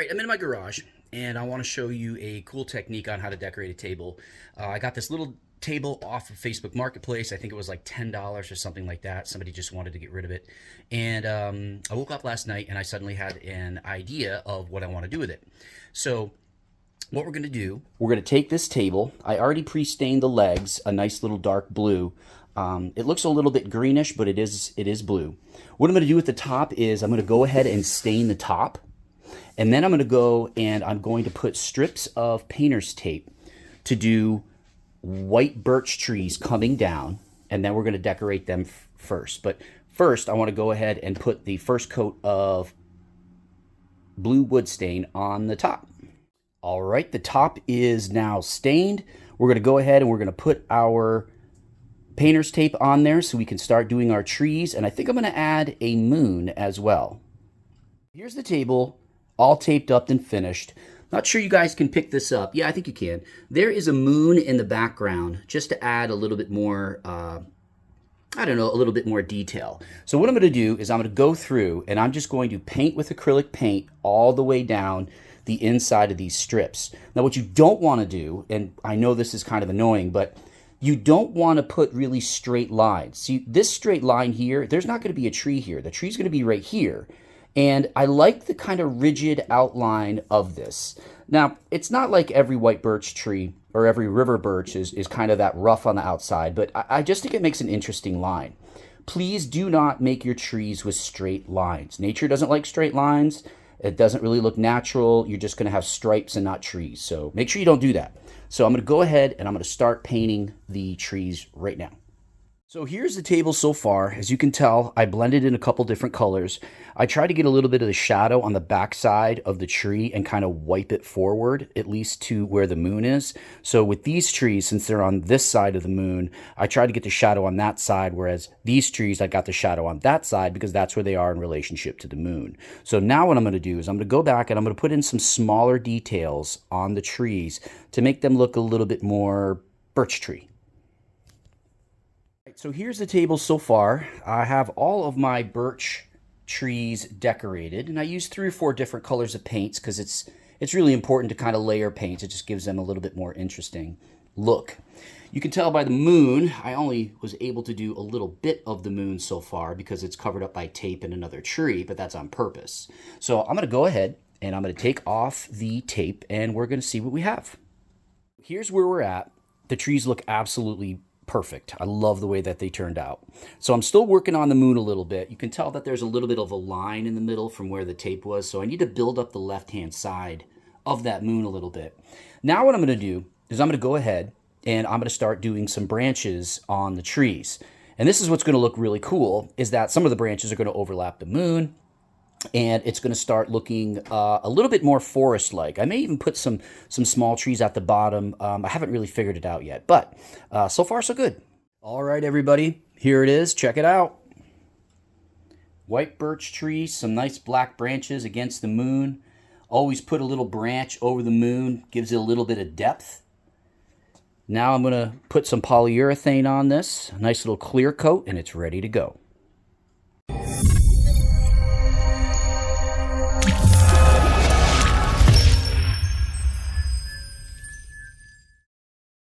right, I'm in my garage and I want to show you a cool technique on how to decorate a table. I got this little table off of Facebook Marketplace. I think it was like $10 or something like that. Somebody just wanted to get rid of it. And I woke up last night and I suddenly had an idea of what I want to do with it. So what we're going to do, we're going to take this table. I already pre-stained the legs, a nice little dark blue. It looks a little bit greenish, but it is blue. What I'm going to do with the top is I'm going to go ahead and stain the top. And then I'm going to go and I'm going to put strips of painter's tape to do white birch trees coming down. And then we're going to decorate them first. But first, I want to go ahead and put the first coat of blue wood stain on the top. All right, the top is now stained. We're going to go ahead and we're going to put our painter's tape on there so we can start doing our trees. And I think I'm going to add a moon as well. Here's the table, all taped up and finished. Not sure you guys can pick this up. Yeah, I think you can. There is a moon in the background just to add a little bit more, I don't know, a little bit more detail. So what I'm going to do is I'm going to go through and I'm just going to paint with acrylic paint all the way down the inside of these strips. Now what you don't want to do, and I know this is kind of annoying, but you don't want to put really straight lines. See, this straight line here, there's not going to be a tree here. The tree's going to be right here. And I like the kind of rigid outline of this. Now, it's not like every white birch tree or every river birch is kind of that rough on the outside, but I just think it makes an interesting line. Please do not make your trees with straight lines. Nature doesn't like straight lines. It doesn't really look natural. You're just going to have stripes and not trees. So make sure you don't do that. So I'm going to go ahead and I'm going to start painting the trees right now. So here's the table so far. As you can tell, I blended in a couple different colors. I tried to get a little bit of the shadow on the back side of the tree and kind of wipe it forward, at least to where the moon is. So with these trees, since they're on this side of the moon, I tried to get the shadow on that side, whereas these trees, I got the shadow on that side because that's where they are in relationship to the moon. So now what I'm going to do is I'm going to go back and I'm going to put in some smaller details on the trees to make them look a little bit more birch tree. So here's the table so far. I have all of my birch trees decorated, and I use 3 or 4 different colors of paints because it's really important to kind of layer paints. It just gives them a little bit more interesting look. You can tell by the moon, I only was able to do a little bit of the moon so far because it's covered up by tape and another tree, but that's on purpose. So I'm going to go ahead and I'm going to take off the tape and we're going to see what we have. Here's where we're at. The trees look absolutely perfect. I love the way that they turned out. So I'm still working on the moon a little bit. You can tell that there's a little bit of a line in the middle from where the tape was. So I need to build up the left-hand side of that moon a little bit. Now what I'm going to do is I'm going to go ahead and I'm going to start doing some branches on the trees. And this is what's going to look really cool, is that some of the branches are going to overlap the moon. And it's going to start looking a little bit more forest-like. I may even put some small trees at the bottom. I haven't really figured it out yet, but so far so good. All right, everybody, here it is. Check it out. White birch tree, some nice black branches against the moon. Always put a little branch over the moon, gives it a little bit of depth. Now I'm going to put some polyurethane on this, a nice little clear coat, and it's ready to go.